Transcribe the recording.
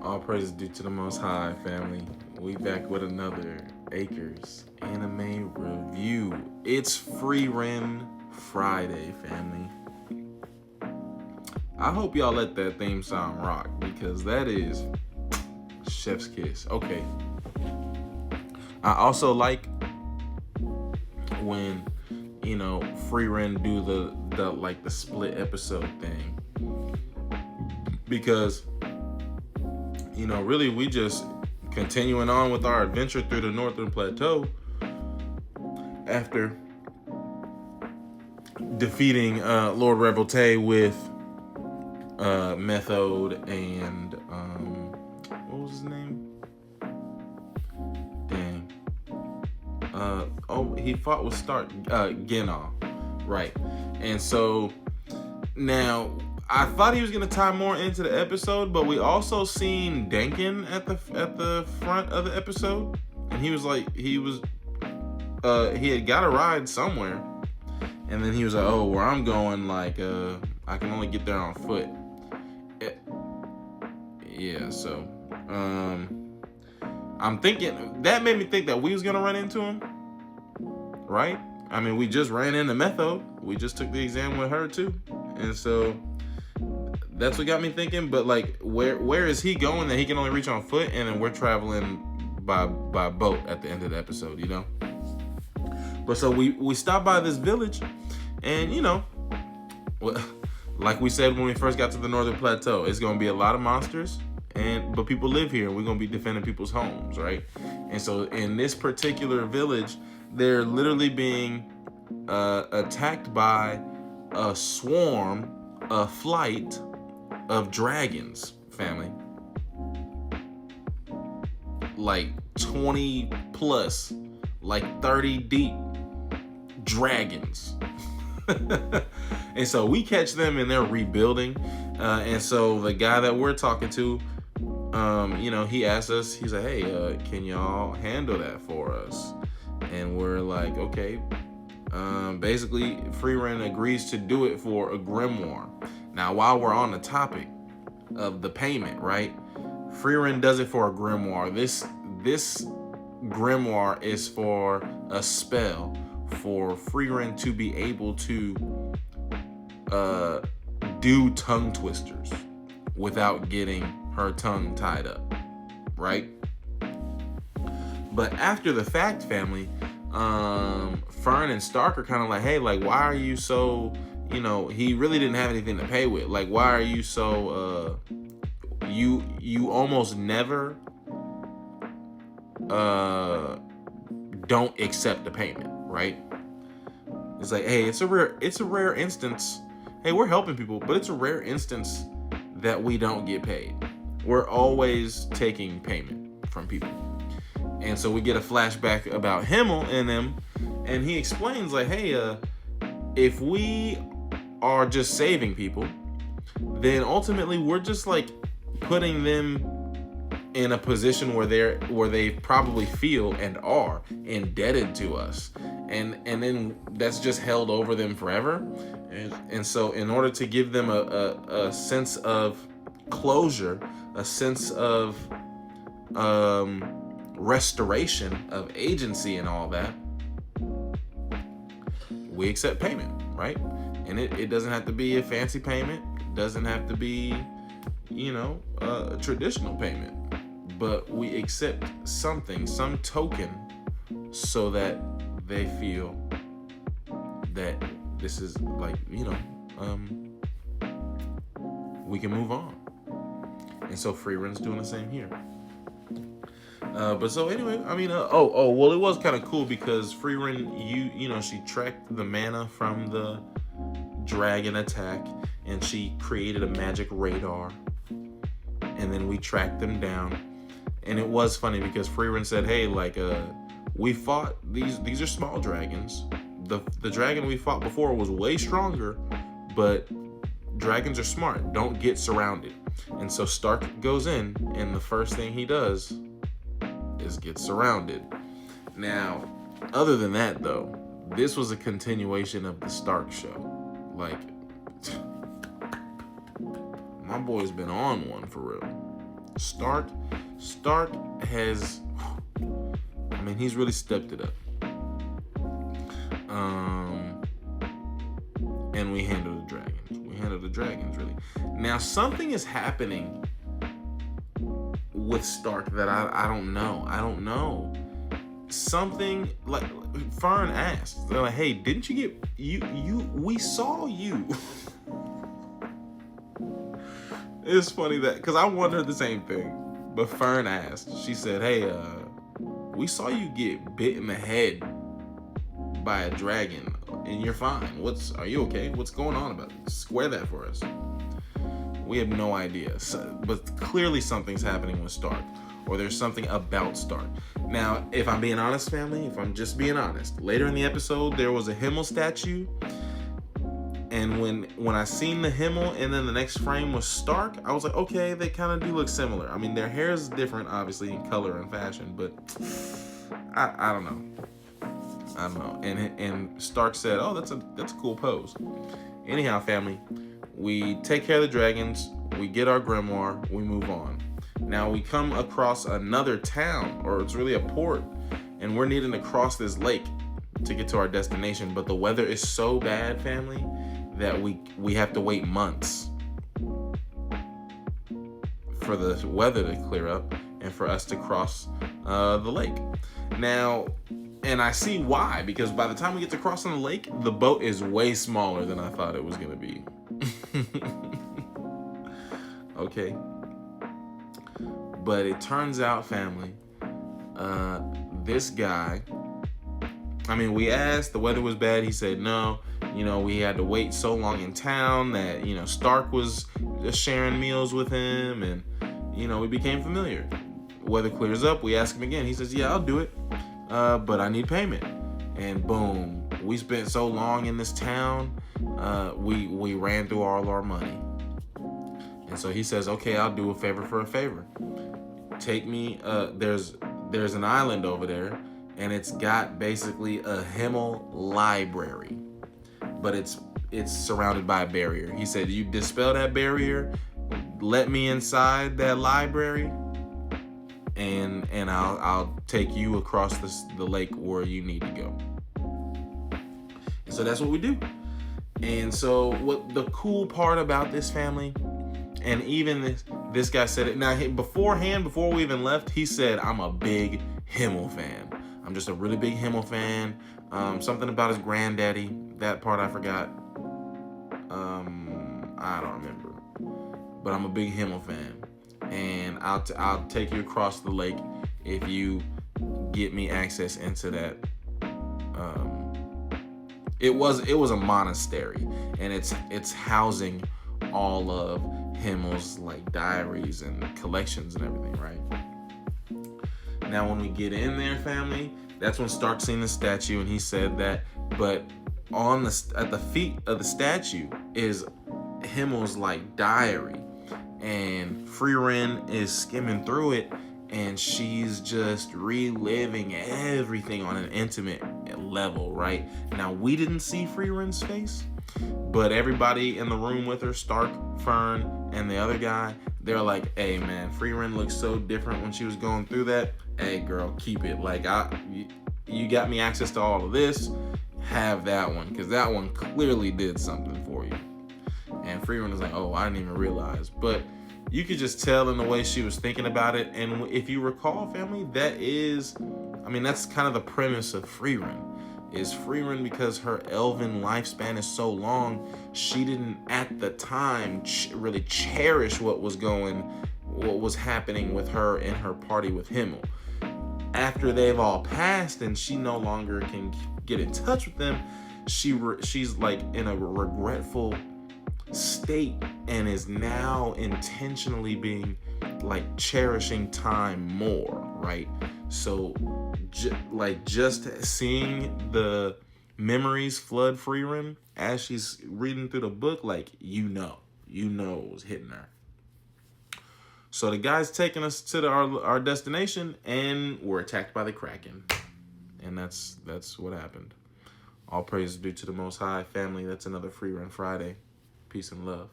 All praise due to the Most High, family. We back with another Acres anime review. It's Frieren Friday, family. I hope y'all let that theme song rock because that is chef's kiss. Okay. I also like when Frieren do the split episode thing because really we just continuing on with our adventure through the Northern Plateau after defeating Lord Revolte with Methode and what was his name? Dang. He fought with Genal, right? And so now I thought he was gonna tie more into the episode, but we also seen Denkin at the front of the episode, and he had got a ride somewhere, and then he was like, "Oh, where I'm going, I can only get there on foot." Yeah, so I'm thinking that made me think that we was gonna run into him, right? I mean, we just ran into Methode. We just took the exam with her too, and so that's what got me thinking. But where is he going that he can only reach on foot, and then we're traveling by boat at the end of the episode, But so we stopped by this village, and like we said when we first got to the Northern Plateau, it's gonna be a lot of monsters, but people live here, and we're gonna be defending people's homes, right? And so in this particular village, they're literally being attacked by a flight of dragons, family. Like 20 plus, like 30 deep dragons. And so we catch them and they're rebuilding. And so the guy that we're talking to, he asked us, he's like, "Hey, can y'all handle that for us?" And we're like, "Okay." Basically, Frieren agrees to do it for a grimoire. Now, while we're on the topic of the payment, right? Frieren does it for a grimoire. This grimoire is for a spell for Frieren to be able to do tongue twisters without getting her tongue tied up, right? But after the fact, family, Fern and Stark are kind of like, "Hey, why are you so, he really didn't have anything to pay with. Why are you so, you almost never, don't accept the payment, right?" It's like, "Hey, it's a rare instance. Hey, we're helping people, but it's a rare instance that we don't get paid. We're always taking payment from people." And so we get a flashback about Himmel and them, and he explains "Hey, if we are just saving people, then ultimately we're just putting them in a position where they probably feel and are indebted to us, and then that's just held over them forever. And so in order to give them a sense of closure, a sense of restoration of agency and all that, we accept payment, right? And it doesn't have to be a fancy payment. It doesn't have to be, a traditional payment. But we accept something, some token, so that they feel that this is we can move on. And so Frieren's doing the same here. But so anyway, I mean, well, it was kind of cool because Frieren, she tracked the mana from the dragon attack, and she created a magic radar, and then we tracked them down. And it was funny because Frieren said, "Hey, we fought these are small dragons. The dragon we fought before was way stronger, but dragons are smart. Don't get surrounded." And so Stark goes in, and the first thing he does is get surrounded. Now, other than that, though, this was a continuation of the Stark show. My boy's been on one for real. Stark has, I mean, he's really stepped it up. And we handle the dragons. We handle the dragons, really. Now, something is happening with Stark that I don't know. I don't know. Something, like, Frieren asked. They're like, hey, didn't you get, we saw you. It's funny that, because I wondered the same thing. But Frieren asked. She said, hey, we saw you get bit in the head by a dragon, and you're fine. Are you okay? What's going on about it? Square that for us. We have no idea. But clearly something's happening with Stark, or there's something about Stark. Now, if I'm being honest, family, if I'm just being honest, later in the episode, there was a Himmel statue. And when I seen the Himmel and then the next frame was Stark, I was like, okay, they kind of do look similar. I mean, their hair is different, obviously, in color and fashion, but I don't know. I don't know. And Stark said, oh, that's a cool pose. Anyhow, family, we take care of the dragons, we get our grimoire, we move on. Now we come across another town, or it's really a port, and we're needing to cross this lake to get to our destination, but the weather is so bad, family, that we have to wait months for the weather to clear up and for us to cross the lake. Now, and I see why, because by the time we get to crossing the lake, the boat is way smaller than I thought it was going to be. Okay. But it turns out, family, this guy, I mean, we asked, the weather was bad. He said no. We had to wait so long in town that, Stark was sharing meals with him, and, we became familiar. Weather clears up. We ask him again. He says, yeah, I'll do it. But I need payment. And boom, we spent so long in this town, we ran through all our money. And so he says, okay, I'll do a favor for a favor. Take me, there's an island over there, and it's got basically a Himmel library, but it's surrounded by a barrier. He said, you dispel that barrier, let me inside that library, and I'll take you across the lake where you need to go. And so that's what we do. And so what the cool part about this, family, and even this guy said it. Now, before we even left, he said, I'm a big Himmel fan. I'm just a really big Himmel fan. Something about his granddaddy. That part I forgot. I don't remember. But I'm a big Himmel fan. And I'll take you across the lake if you get me access into that. It was a monastery, and it's housing all of Himmel's like diaries and collections and everything, right? Now, when we get in there, family, that's when Stark seen the statue, and he said that, but at the feet of the statue is Himmel's like diary, and Frieren is skimming through it, and she's just reliving everything on an intimate level, right? Now, we didn't see Frieren's face, but everybody in the room with her, Stark, Fern, and the other guy, they're like, hey, man, Frieren looks so different when she was going through that. Hey, girl, keep it. Like, you got me access to all of this. Have that one, because that one clearly did something for you. And Frieren was like, oh, I didn't even realize. But you could just tell in the way she was thinking about it. And if you recall, family, that's kind of the premise of Frieren. Is Frieren, because her elven lifespan is so long, she didn't at the time really cherish what was happening with her and her party with Himmel. After they've all passed and she no longer can get in touch with them, she's like in a regretful state and is now intentionally being like cherishing time more, right? So just seeing the memories flood Frieren as she's reading through the book, like, it was hitting her. So the guy's taking us to our destination, and we're attacked by the Kraken. And that's what happened. All praise is due to the Most High. Family, that's another Frieren Friday. Peace and love.